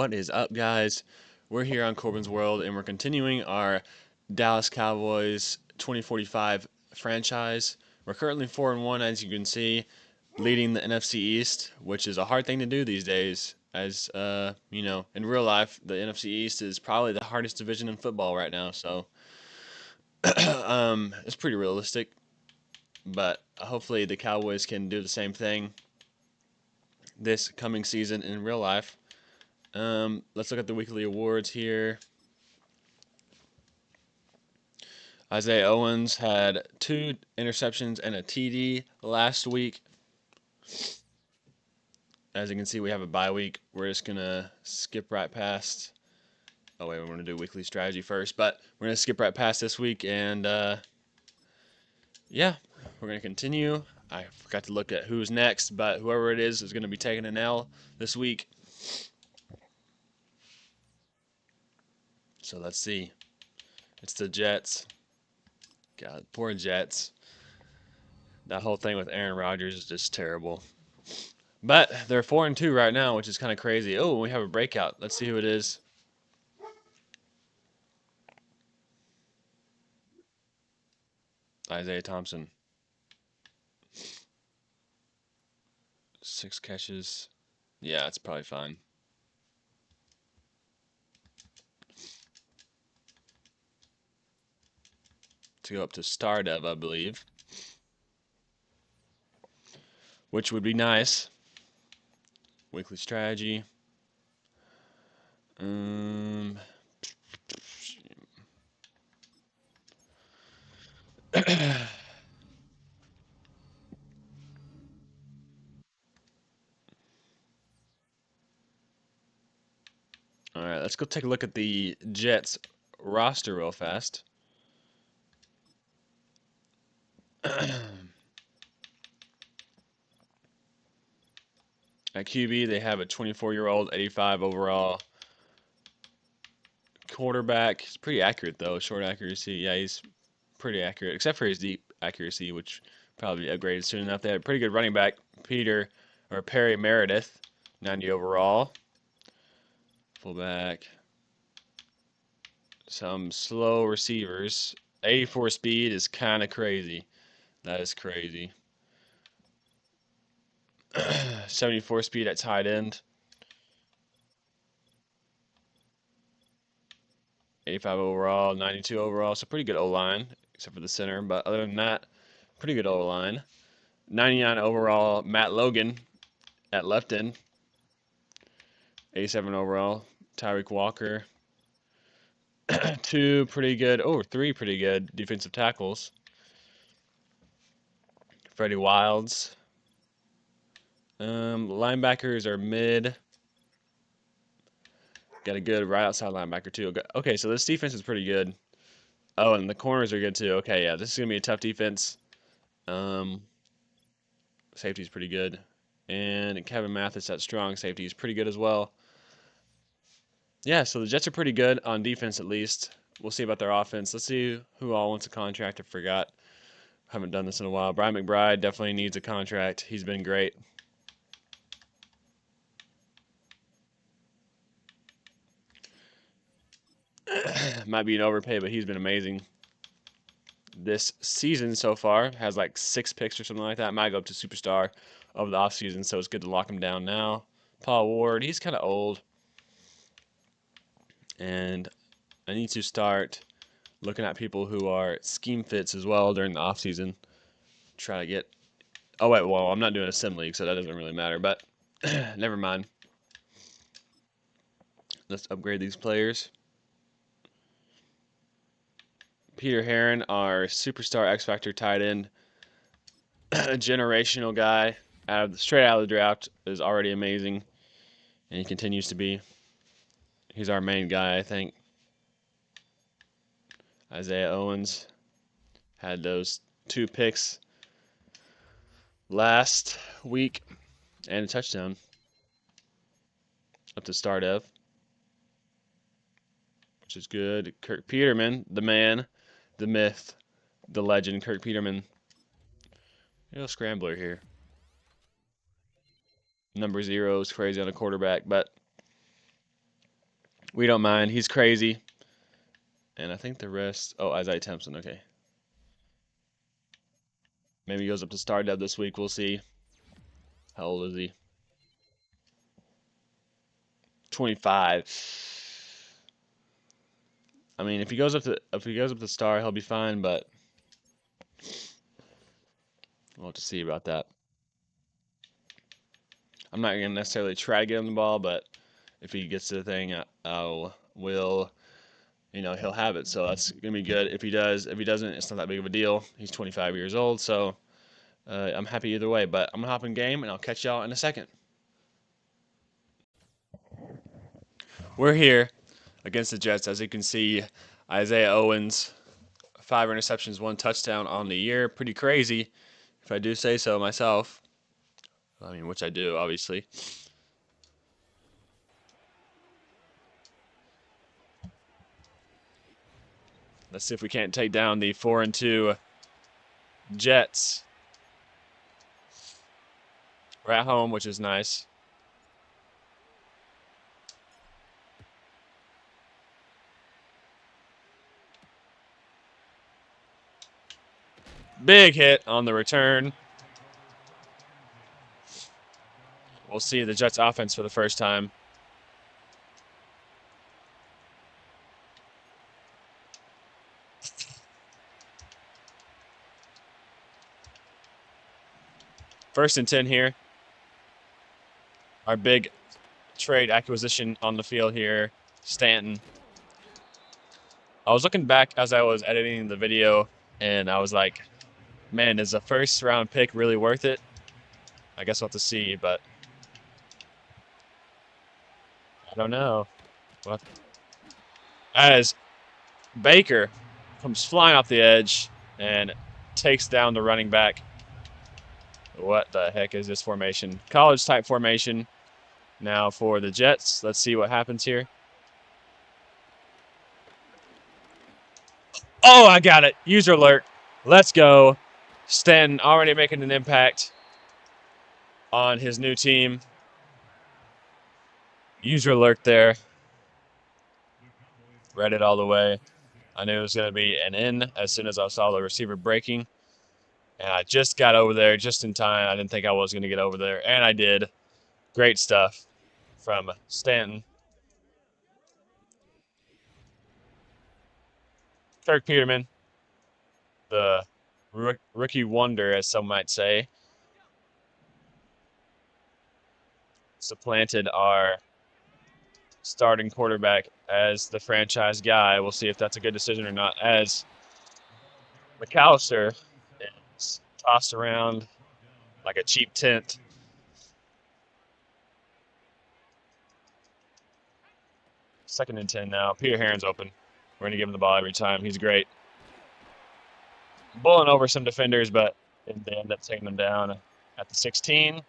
What is up, guys? We're here on Corbin's World, and we're continuing our Dallas Cowboys 2045 franchise. We're currently 4-1, as you can see, leading the NFC East, which is a hard thing to do these days. As in real life, the NFC East is probably the hardest division in football right now. So, it's pretty realistic. But hopefully, the Cowboys can do the same thing this coming season in real life. Let's look at the weekly awards here. Isaiah Owens had 2 interceptions and a TD last week. As you can see, we have a bye week. We're just going to skip right past. Oh, wait, we're going to do weekly strategy first. But we're going to skip right past this week. And, yeah, we're going to continue. I forgot to look at who's next. But whoever it is going to be taking an L this week. So let's see. It's the Jets. God, poor Jets. That whole thing with Aaron Rodgers is just terrible. But they're 4-2 right now, which is kind of crazy. Oh, we have a breakout. Let's see who it is. Isaiah Thompson. 6 catches. Yeah, it's probably fine. To go up to Stardev, I believe. Which would be nice. Weekly strategy. All right, let's go take a look at the Jets roster real fast. At QB, they have a 24-year-old, 85 overall quarterback. He's pretty accurate, though. Short accuracy. Yeah, he's pretty accurate, except for his deep accuracy, which probably upgraded soon enough. They had a pretty good running back, Perry Meredith, 90 overall. Fullback. Some slow receivers. 84 speed is kind of crazy. That is crazy. 74 speed at tight end. 85 overall, 92 overall. So pretty good O-line, except for the center. But other than that, pretty good O-line. 99 overall, Matt Logan at left end. 87 overall, Tyreek Walker. 3 pretty good defensive tackles. Freddie Wilds. Linebackers are mid. Got a good right outside linebacker, too. Okay, so this defense is pretty good. Oh, and the corners are good, too. Okay, yeah, this is going to be a tough defense. Safety's pretty good. And Kevin Mathis at strong safety is pretty good as well. Yeah, so the Jets are pretty good on defense, at least. We'll see about their offense. Let's see who all wants a contract. I forgot. Haven't done this in a while. Brian McBride definitely needs a contract. He's been great. Might be an overpay, but he's been amazing this season so far. Has like 6 picks or something like that. Might go up to superstar over the offseason, so it's good to lock him down now. Paul Ward, he's kind of old. And I need to start looking at people who are scheme fits as well during the offseason. Try to get... Oh, wait, well, I'm not doing a sim league, so that doesn't really matter, but never mind. Let's upgrade these players. Peter Heron, our superstar X-Factor tight end, generational guy, straight out of the draft, is already amazing, and he continues to be. He's our main guy, I think. Isaiah Owens had those 2 picks last week and a touchdown up to Stardev, which is good. Kirk Peterman, the man, the myth, the legend, Kirk Peterman. A little scrambler here. Number 0 is crazy on a quarterback, but We don't mind. He's crazy. And I think the rest. Oh, Isaiah Thompson. Okay. Maybe he goes up to Star Dub this week. We'll see. How old is he? 25. I mean, if he goes up to Star, he'll be fine. But we'll have to see about that. I'm not gonna necessarily try to get him the ball, but if he gets to the thing, will he'll have it. So that's gonna be good. If he does, if he doesn't, it's not that big of a deal. He's 25 years old, so I'm happy either way. But I'm gonna hop in game, and I'll catch y'all in a second. We're here against the Jets. As you can see, Isaiah Owens, 5 interceptions, 1 touchdown on the year. Pretty crazy, if I do say so myself. I mean, which I do, obviously. Let's see if we can't take down the 4-2 Jets. We're at home, which is nice. Big hit on the return. We'll see the Jets offense for the first time. First and 10 here. Our big trade acquisition on the field here, Stanton. I was looking back as I was editing the video, and I was like, man, is a first round pick really worth it? I guess we'll have to see, but I don't know. What? As Baker comes flying off the edge and takes down the running back. What the heck is this formation? College type formation. Now for the Jets. Let's see what happens here. Oh, I got it. User alert. Let's go. Stanton already making an impact on his new team. User alert there. Read it all the way. I knew it was going to be an in as soon as I saw the receiver breaking. And I just got over there just in time. I didn't think I was going to get over there, and I did. Great stuff from Stanton. Kirk Peterman, the rookie wonder, as some might say, supplanted our starting quarterback as the franchise guy. We'll see if that's a good decision or not, as McAllister is tossed around like a cheap tent. Second and 10 now. Peter Herron's open. We're going to give him the ball every time. He's great. Bulling over some defenders, but they end up taking them down at the 16.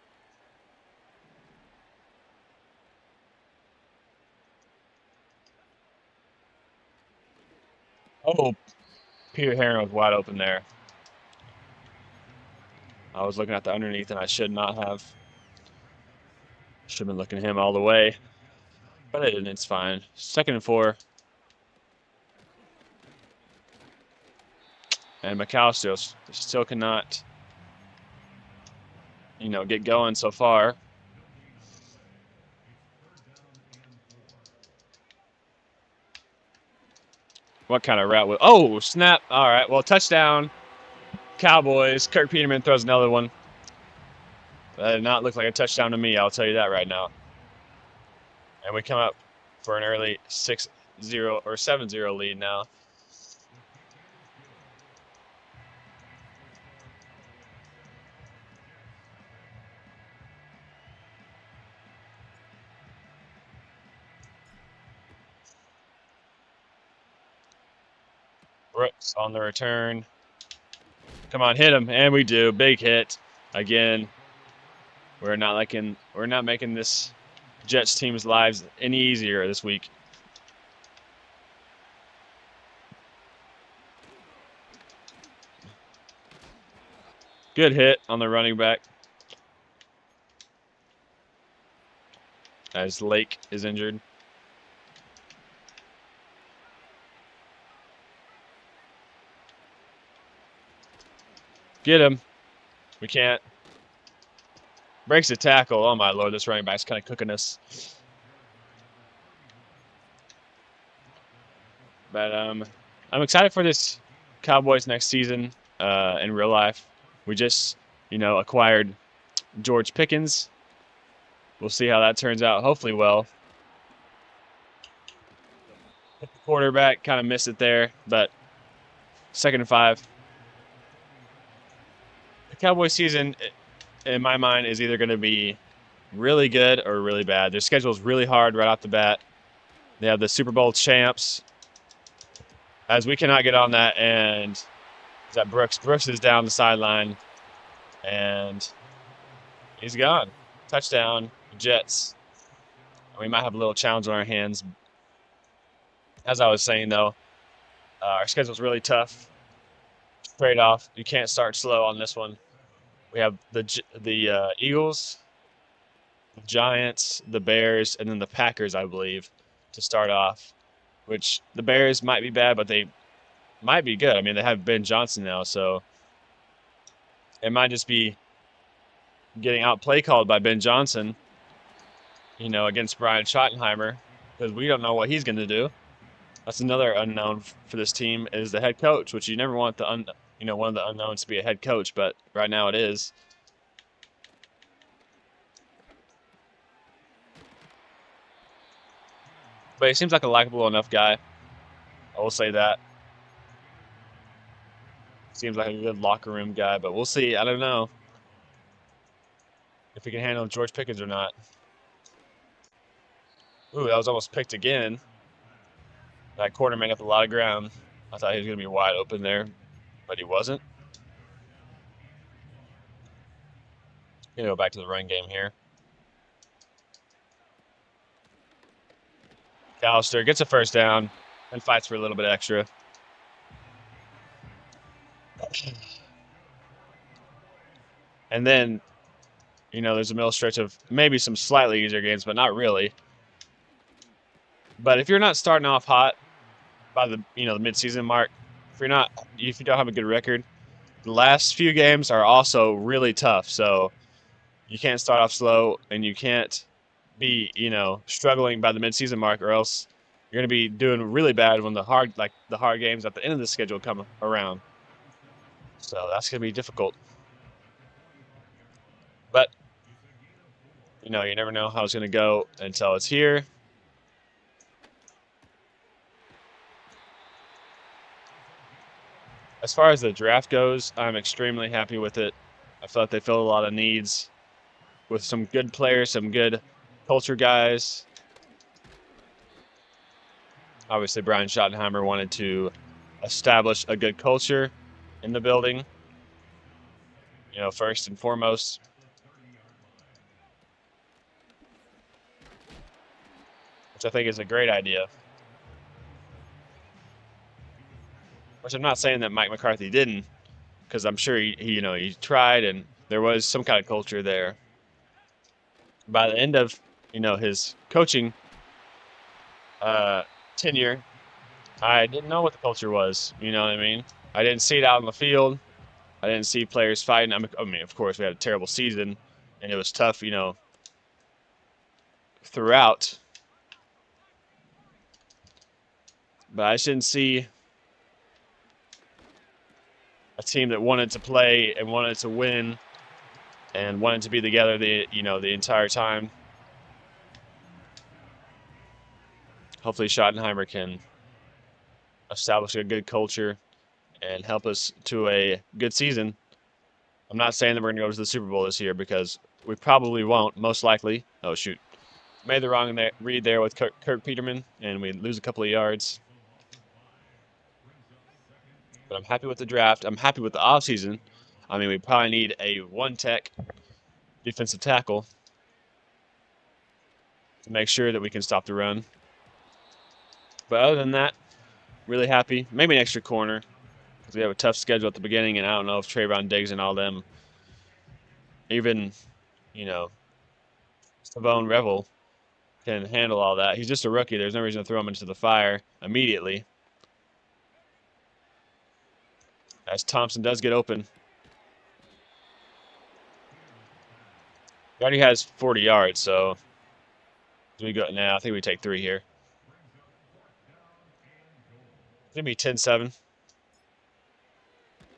Oh, Peter Herron was wide open there. I was looking at the underneath, and I should not have. Should have been looking at him all the way. But I didn't. It's fine. Second and 4. And McAllister still cannot, get going so far. What kind of route was... Oh, snap. All right. Well, touchdown. Cowboys. Kirk Peterman throws another one. That did not look like a touchdown to me, I'll tell you that right now. And we come up for an early 6-0 or 7-0 lead now. Brooks on the return. Come on, hit him, and we do. Big hit again. We're not making this Jets team's lives any easier this week. Good hit on the running back as Lake is injured. Get him. We can't. Breaks the tackle. Oh, my Lord. This running back's kind of cooking us. But I'm excited for this Cowboys next season in real life. We just, acquired George Pickens. We'll see how that turns out. Hopefully well. The quarterback kind of missed it there, but 2nd and 5. The Cowboys season, in my mind, is either going to be really good or really bad. Their schedule is really hard right off the bat. They have the Super Bowl champs. As we cannot get on that, and is that Brooks? Brooks is down the sideline, and he's gone. Touchdown, Jets. We might have a little challenge on our hands. As I was saying, though, our schedule's really tough. Trade-off. You can't start slow on this one. We have the Eagles, the Giants, the Bears, and then the Packers, I believe, to start off. Which the Bears might be bad, but they might be good. I mean, they have Ben Johnson now, so it might just be getting out play called by Ben Johnson, against Brian Schottenheimer, because we don't know what he's going to do. That's another unknown for this team is the head coach, which you never want one of the unknowns to be a head coach, but right now it is. But he seems like a likable enough guy. I will say that. Seems like a good locker room guy, but we'll see. I don't know if he can handle George Pickens or not. Ooh, that was almost picked again. That corner made up a lot of ground. I thought he was going to be wide open there, but he wasn't. Gonna go back to the run game here. Callister gets a first down and fights for a little bit extra. And then, there's a middle stretch of maybe some slightly easier games, but not really. But if you're not starting off hot by the the midseason mark, if you don't have a good record, the last few games are also really tough. So you can't start off slow, and you can't be struggling by the midseason mark, or else you're going to be doing really bad when the hard games at the end of the schedule come around. So that's going to be difficult. But you never know how it's going to go until it's here. As far as the draft goes, I'm extremely happy with it. I feel like they filled a lot of needs with some good players, some good culture guys. Obviously, Brian Schottenheimer wanted to establish a good culture in the building, first and foremost. Which I think is a great idea. Which I'm not saying that Mike McCarthy didn't, because I'm sure he tried, and there was some kind of culture there. By the end of his coaching tenure, I didn't know what the culture was. You know what I mean? I didn't see it out on the field. I didn't see players fighting. I mean, of course, we had a terrible season, and it was tough, throughout. But I didn't see a team that wanted to play and wanted to win and wanted to be together the entire time. Hopefully Schottenheimer can establish a good culture and help us to a good season. I'm not saying that we're going to go to the Super Bowl this year, because we probably won't, most likely. Oh, shoot. Made the wrong read there with Kirk Peterman, and we lose a couple of yards. But I'm happy with the draft. I'm happy with the offseason. I mean, we probably need a one-tech defensive tackle to make sure that we can stop the run. But other than that, really happy. Maybe an extra corner, because we have a tough schedule at the beginning, and I don't know if Trayvon Diggs and all them, even, Savone Revel, can handle all that. He's just a rookie. There's no reason to throw him into the fire immediately. As Thompson does get open. He already has 40 yards, so we go now. I think we take 3 here. It's gonna be 10-7.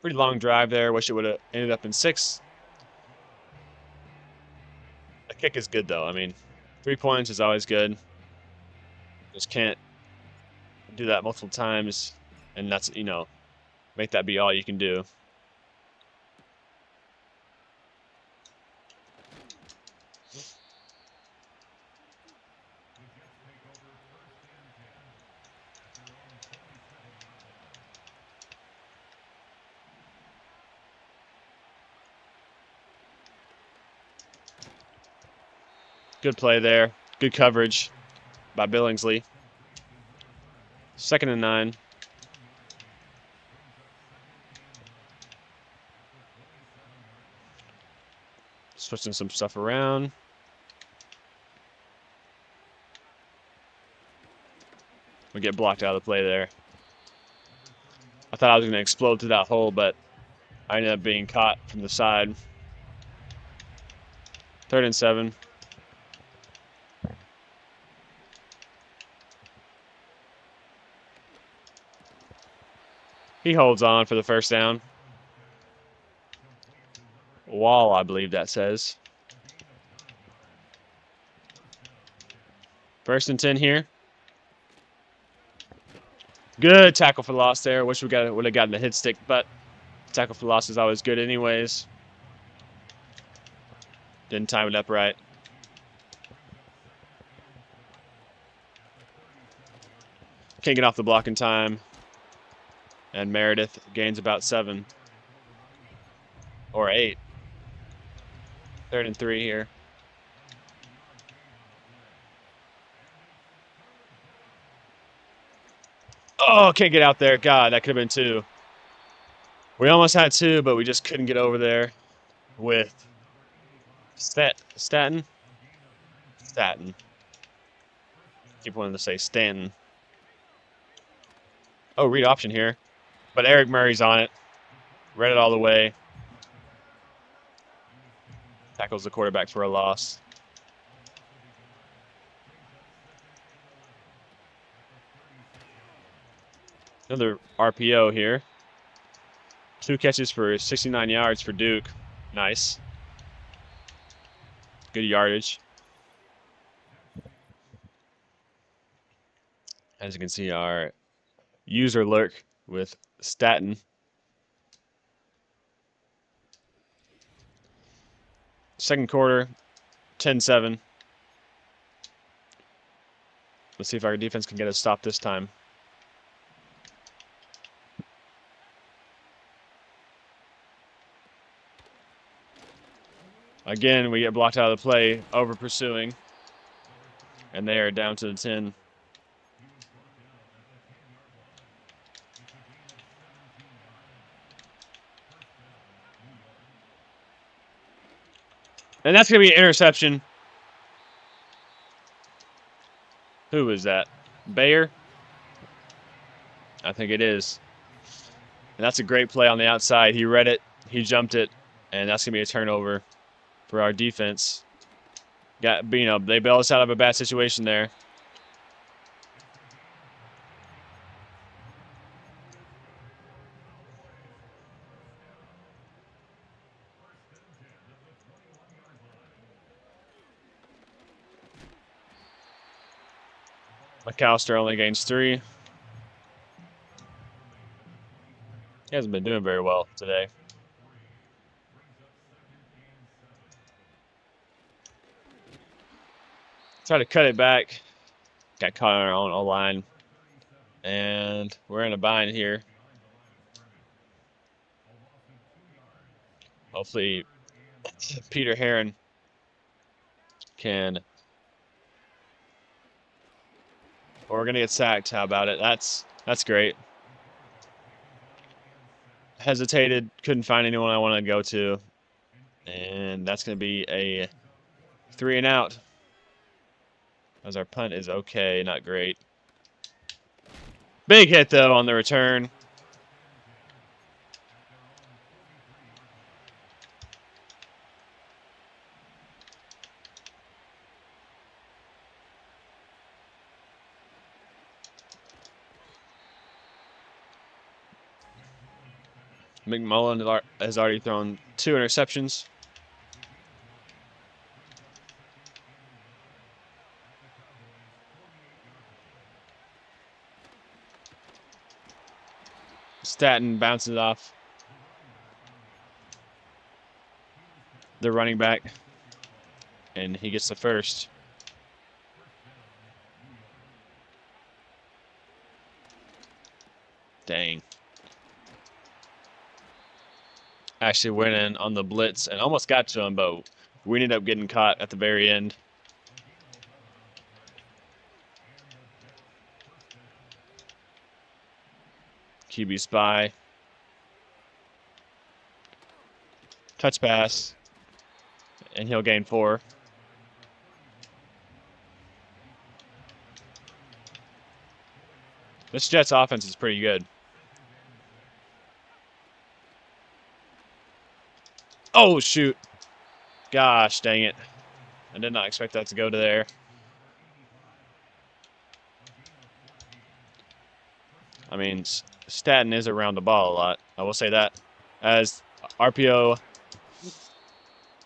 Pretty long drive there. Wish it would have ended up in 6. The kick is good though. I mean, 3 points is always good. Just can't do that multiple times, and that's, make that be all you can do. Good play there. Good coverage by Billingsley. 2nd and 9. Switching some stuff around. We get blocked out of the play there. I thought I was going to explode through that hole, but I ended up being caught from the side. 3rd and 7. He holds on for the first down. Wall, I believe that says. 1st and 10 here. Good tackle for loss there. Wish we would have gotten the hit stick, but tackle for loss is always good anyways. Didn't time it up right. Can't get off the block in time. And Meredith gains about 7. Or 8. 3rd and 3 here. Oh, can't get out there. God, that could have been 2. We almost had 2, but we just couldn't get over there with Staten. Keep wanting to say Stanton. Oh, read option here. But Eric Murray's on it. Read it all the way. Tackles the quarterback for a loss. Another RPO here. 2 catches for 69 yards for Duke. Nice. Good yardage. As you can see, our user lurk with Staten. Second quarter, 10-7. Let's see if our defense can get a stop this time. Again, we get blocked out of the play, over pursuing. And they are down to the 10. And that's going to be an interception. Who is that? Bayer? I think it is. And that's a great play on the outside. He read it, he jumped it, and that's going to be a turnover for our defense. They bailed us out of a bad situation there. McAllister only gains 3. He hasn't been doing very well today. Try to cut it back. Got caught on our own O-line. And we're in a bind here. Hopefully Peter Heron can... Or we're going to get sacked. How about it? That's great. Hesitated. Couldn't find anyone I wanted to go to. And that's going to be a 3 and out. As our punt is okay, not great. Big hit, though, on the return. McMullen has already thrown 2 interceptions. Staten bounces off the running back, and he gets the first. Dang. Actually went in on the blitz and almost got to him, but we ended up getting caught at the very end. QB spy. Touch pass. And he'll gain 4. This Jets offense is pretty good. Oh, shoot. Gosh, dang it. I did not expect that to go to there. I mean, Staten is around the ball a lot. I will say that. As RPO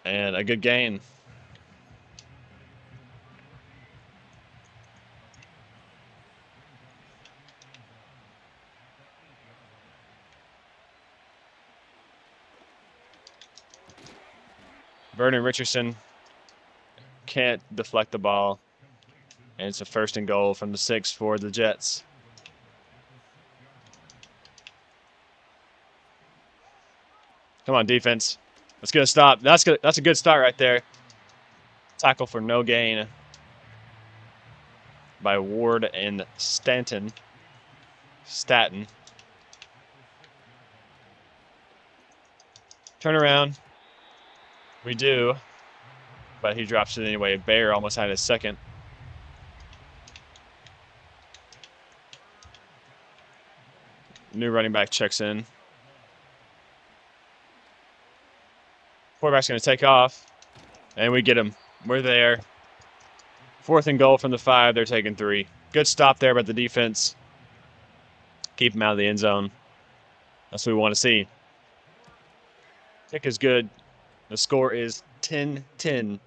and a good gain. Vernon Richardson can't deflect the ball. And it's a 1st and goal from the 6 for the Jets. Come on, defense. Let's get a stop. That's good. That's a good start right there. Tackle for no gain by Ward and Staten. Turn around. We do. But he drops it anyway. Bear almost had his second. New running back checks in. Quarterback's going to take off. And we get him. We're there. 4th and goal from the 5. They're taking 3. Good stop there by the defense. Keep him out of the end zone. That's what we want to see. Kick is good. The score is 10-10.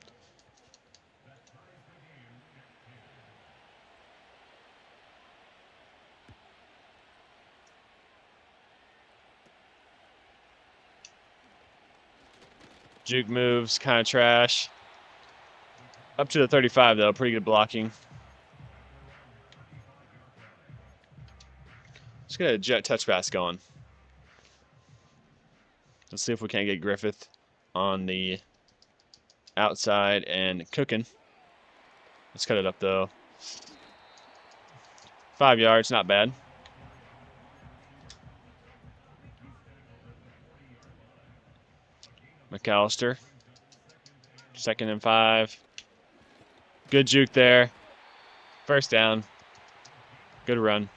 Juke moves, kind of trash. Up to the 35, though. Pretty good blocking. Let's get a jet touch pass going. Let's see if we can't get Griffith on the outside and cooking. Let's cut it up, though. 5 yards, not bad. McAllister. 2nd and 5. Good juke there. 1st down. Good run.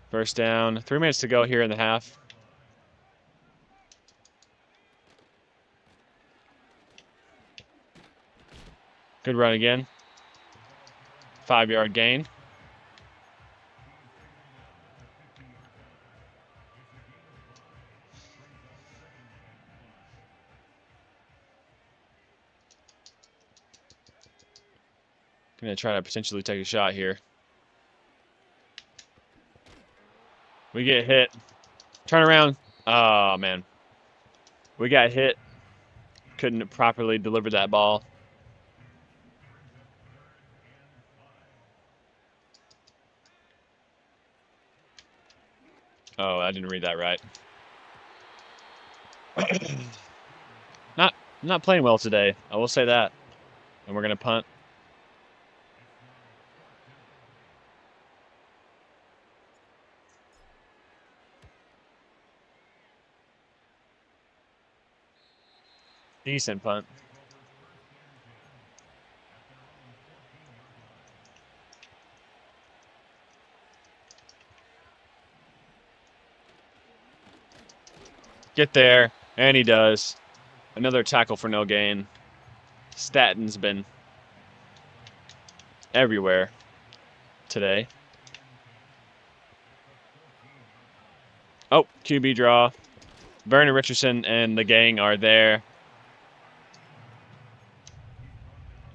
First down. 3 minutes to go here in the half. Good run again. 5-yard gain. Gonna try to potentially take a shot here. We get hit. Turn around. Oh, man. We got hit. Couldn't properly deliver that ball. Oh, I didn't read that right. Not playing well today. I will say that. And we're going to punt. Decent punt. Get there, and he does. Another tackle for no gain. Staten's been everywhere today. Oh, QB draw. Vernon Richardson and the gang are there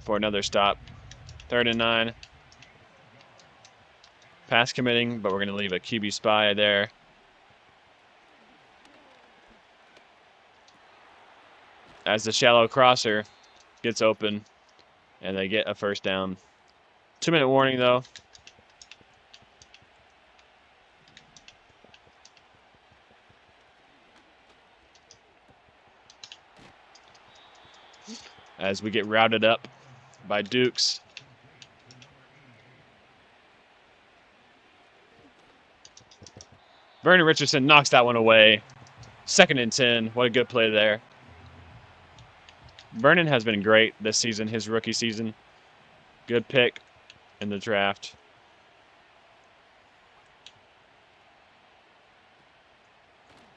for another stop. 3rd and 9. Pass committing, but we're going to leave a QB spy there. As the shallow crosser gets open, and they get a first down. 2-minute warning, though. As we get routed up by Dukes. Vernon Richardson knocks that one away. 2nd and 10. What a good play there. Vernon has been great this season, his rookie season. Good pick in the draft.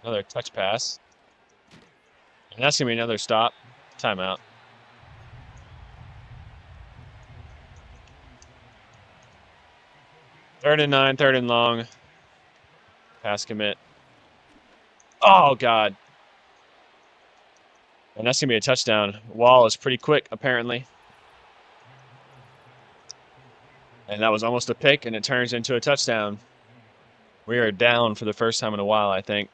Another touch pass. And that's going to be another stop. Timeout. Third and 9, 3rd and long. Pass commit. Oh, God. And that's going to be a touchdown. Wall is pretty quick, apparently. And that was almost a pick, and it turns into a touchdown. We are down for the first time in a while, I think.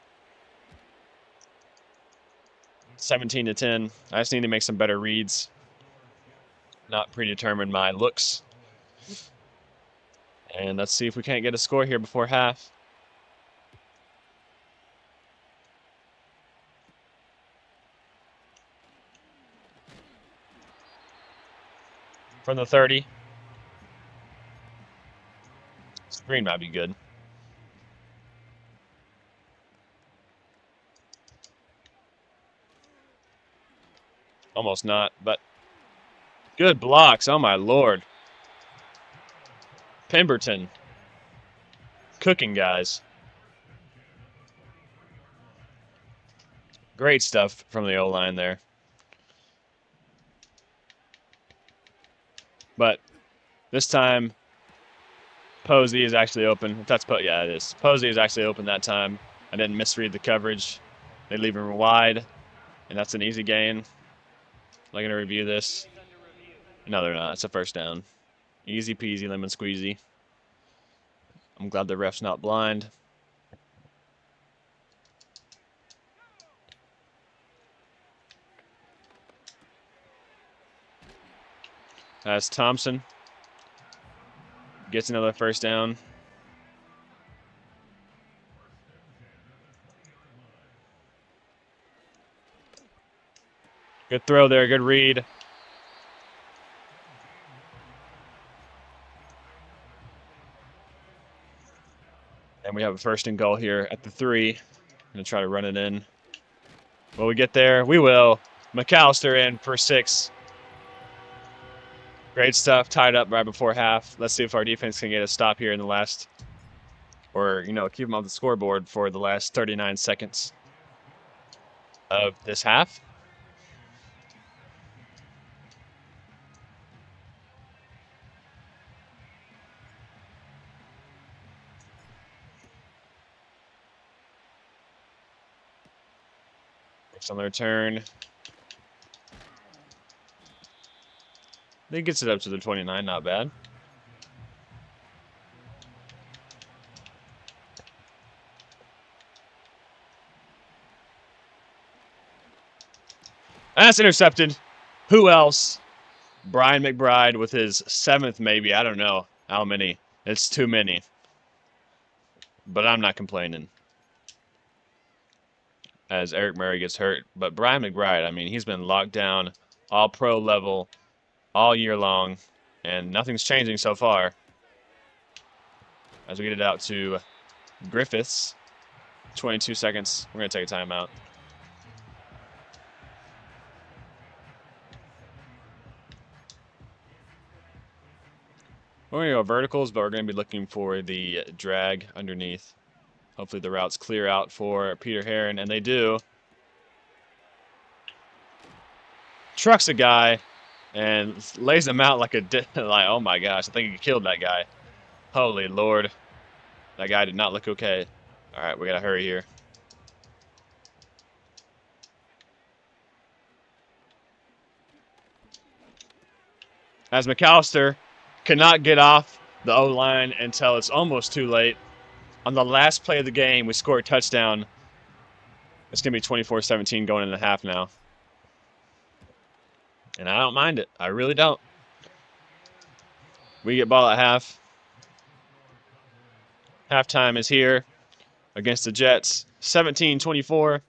17 to 10. I just need to make some better reads. Not predetermine my looks. And let's see if we can't get a score here before half. From the 30. Screen might be good. Almost not, but good blocks. Oh, my Lord. Pemberton. Cooking, guys. Great stuff from the O-line there. But this time, Posey is actually open. If that's yeah, it is. Posey is actually open that time. I didn't misread the coverage. They leave him wide, and that's an easy gain. Am I going to review this? No, they're not. It's a first down. Easy peasy, lemon squeezy. I'm glad the ref's not blind. As Thompson gets another first down. Good throw there, good read. And we have a 1st and goal here at the 3. I'm going to try to run it in. Will we get there? We will. McAllister in for 6. Great stuff, tied up right before half. Let's see if our defense can get a stop here in the last, or, keep them on the scoreboard for the last 39 seconds of this half. Next on the return. He gets it up to the 29, not bad. That's intercepted. Who else? Brian McBride with his 7th, maybe. I don't know how many. It's too many. But I'm not complaining. As Eric Murray gets hurt. But Brian McBride, I mean, he's been locked down, all pro level, all year long, and nothing's changing so far. As we get it out to Griffiths, 22 seconds. We're going to take a timeout. We're going to go verticals, but we're going to be looking for the drag underneath. Hopefully the routes clear out for Peter Heron, and they do. Trucks a guy and lays him out like like, oh my gosh, I think he killed that guy. Holy Lord. That guy did not look okay. All right, we got to hurry here. As McAllister cannot get off the O-line until it's almost too late. On the last play of the game, we score a touchdown. It's going to be 24-17 going into half now. And I don't mind it. I really don't. We get ball at half. Halftime is here against the Jets. 17-24.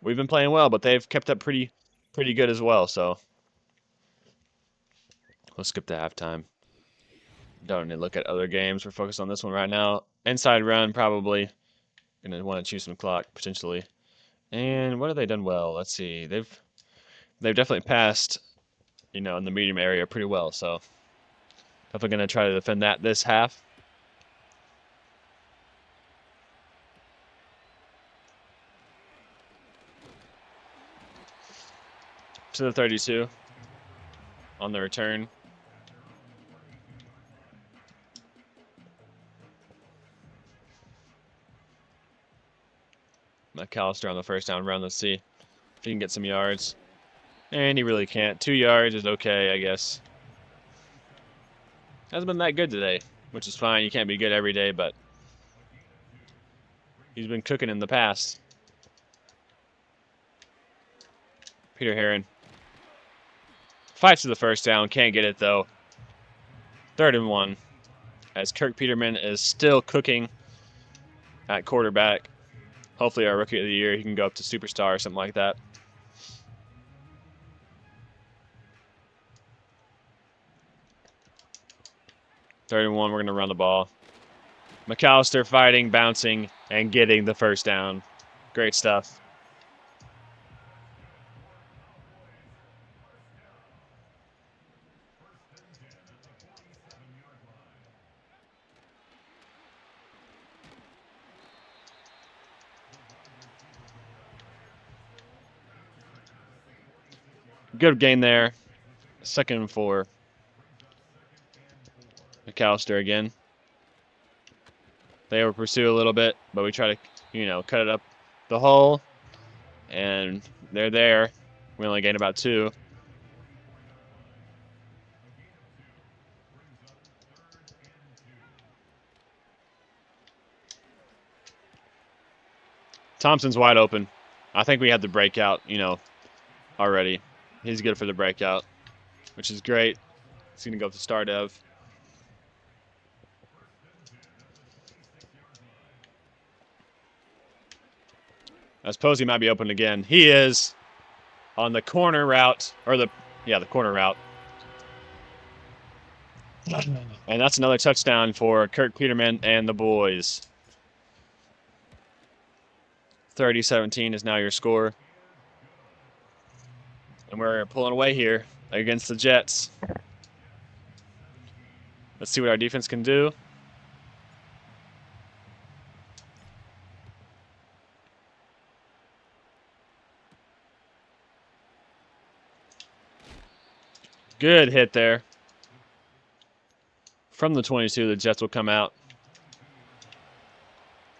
We've been playing well, but they've kept up pretty good as well. So let's skip to halftime. Don't need to look at other games. We're focused on this one right now. Inside run, probably. Gonna want to choose some clock potentially. And what have they done well? Let's see. They've definitely passed, in the medium area pretty well. So definitely gonna try to defend that this half. To the 32 on the return. McAllister on the first down run. Let's see if he can get some yards. And he really can't. 2 yards is okay, I guess. Hasn't been that good today, which is fine. You can't be good every day, but he's been cooking in the past. Peter Herron fights to the first down. Can't get it, though. 3rd and 1. As Kirk Peterman is still cooking at quarterback. Hopefully our rookie of the year, he can go up to superstar or something like that. Third and 1, we're going to run the ball. McAllister fighting, bouncing, and getting the first down. Great stuff. Good gain there. 2nd and 4. McAllister again. They over pursue a little bit, but we try to, cut it up the hole. And they're there. We only gain about 2. Thompson's wide open. I think we had the breakout, already. He's good for the breakout, which is great. He's going to go with the start of. As Posey might be open again. He is on the corner route, or the corner route. And that's another touchdown for Kirk Peterman and the boys. 30-17 is now your score. And we're pulling away here against the Jets. Let's see what our defense can do. Good hit there. From the 22, the Jets will come out.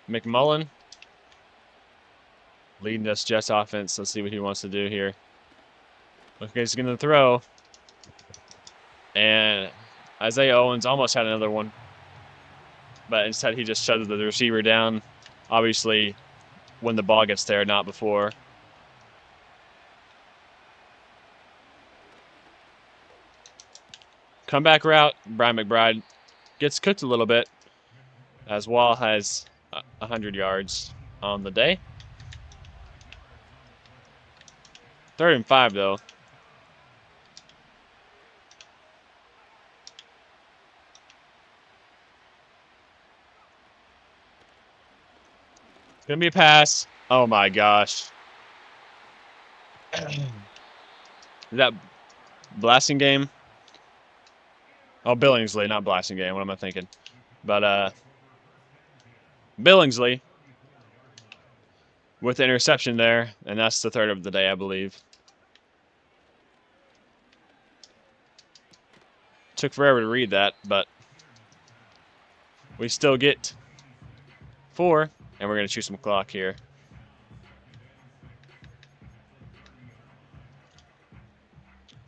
McMullen leading this Jets offense. Let's see what he wants to do here. Okay, he's going to throw. And Isaiah Owens almost had another one. But instead he just shut the receiver down. Obviously, when the ball gets there, not before. Comeback route. Brian McBride gets cooked a little bit. As Wall has 100 yards on the day. 3rd and 5, though. Gonna be a pass. Oh my gosh. Is that Blasting Game? Oh, Billingsley, not Blasting Game. What am I thinking? But Billingsley with the interception there, and that's the 3rd of the day, I believe. Took forever to read that, but We still get 4, and we're going to choose some clock here.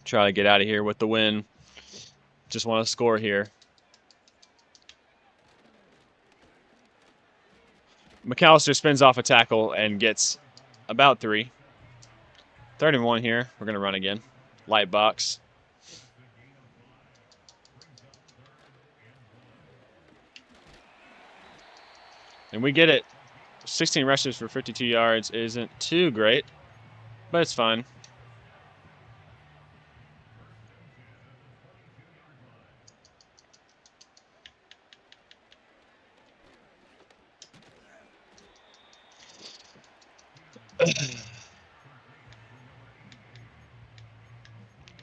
Try to get out of here with the win. Just want to score here. McAllister spins off a tackle and gets about 3. 3rd and 1 here. We're going to run again. Light box. And we get it. 16 rushes for 52 yards isn't too great, but it's fine.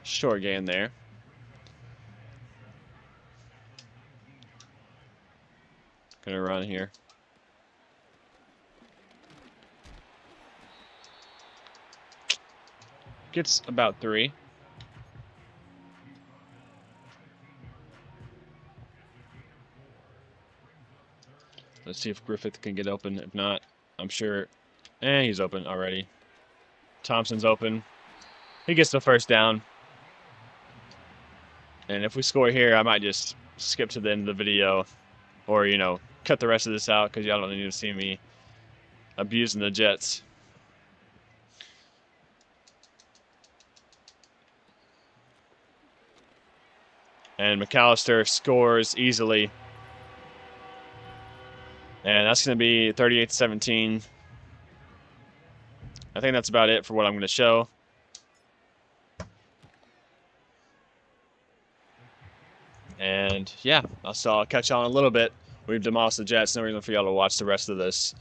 Short gain there. Gonna run here. Gets about 3. Let's see if Griffith can get open. If not, I'm sure. He's open already. Thompson's open. He gets the first down. And if we score here, I might just skip to the end of the video, or, you know, cut the rest of this out because y'all don't need to see me abusing the Jets. And McAllister scores easily. And that's going to be 38-17. I think that's about it for what I'm going to show. And yeah, I'll catch y'all in a little bit. We've demolished the Jets. No reason for y'all to watch the rest of this.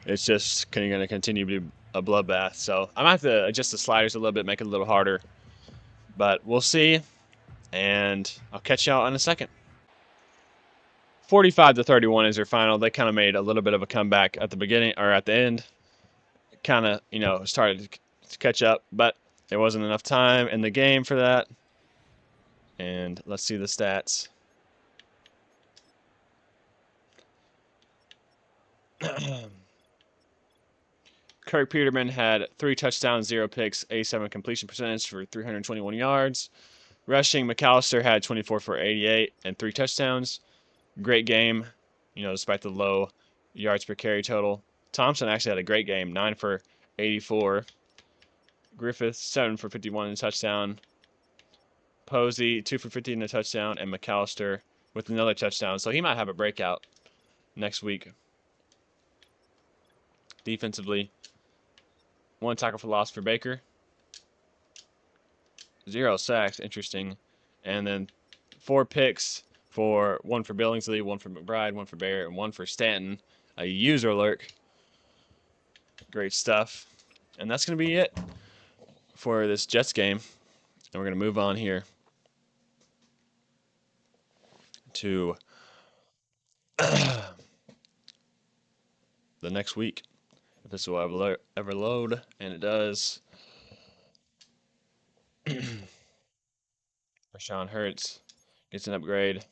It's just going to continue to be a bloodbath. So I might have to adjust the sliders a little bit, make it a little harder. But we'll see. And I'll catch y'all in a second. 45-31 is their final. They kind of made a little bit of a comeback at the beginning, or at the end. Kind of, you know, started to catch up, but there wasn't enough time in the game for that. And let's see the stats. Kirk Peterman had 3 touchdowns, 0 picks, 87 completion percentage for 321 yards. Rushing, McAllister had 24 for 88 and 3 touchdowns. Great game, you know, despite the low yards per carry total. Thompson actually had a great game, 9 for 84. Griffith, 7 for 51 and a touchdown. Posey, 2 for 50 and a touchdown. And McAllister with another touchdown. So he might have a breakout next week. Defensively, 1 tackle for loss for Baker. 0 sacks, interesting. And then 4 picks, 1 for Billingsley, 1 for McBride, 1 for Barrett, and 1 for Stanton. A user alert. Great stuff. And that's going to be it for this Jets game. And we're going to move on here to the next week. If this will ever load, and it does. Rashawn Hurts gets an upgrade.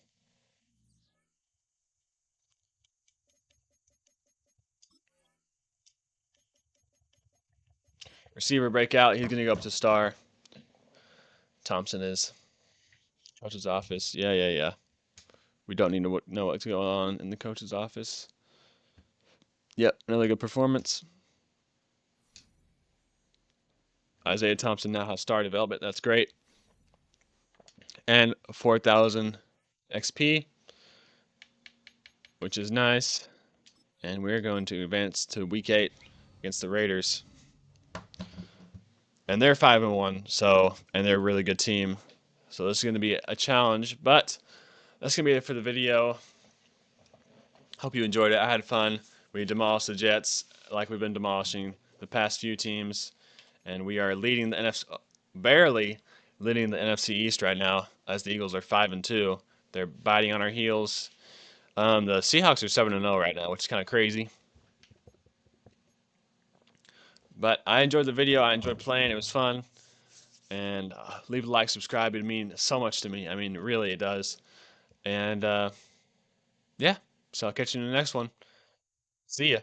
Receiver breakout. He's going to go up to star. Thompson is. Coach's office. Yeah. We don't need to know what's going on in the coach's office. Yep, really good performance. Isaiah Thompson now has star development. That's great. And 4,000 XP, which is nice. And we're going to advance to week 8 against the Raiders. And they're 5-1, and they're a really good team. So this is going to be a challenge, but that's going to be it for the video. Hope you enjoyed it. I had fun. We demolished the Jets like we've been demolishing the past few teams, and we are leading the NFC, barely leading the NFC East right now, as the Eagles are 5-2. They're biting on our heels. The Seahawks are 7-0 right now, which is kind of crazy. But I enjoyed the video. I enjoyed playing. It was fun. And leave a like, subscribe. It would mean so much to me. I mean, really, it does. And yeah, So I'll catch you in the next one. See ya.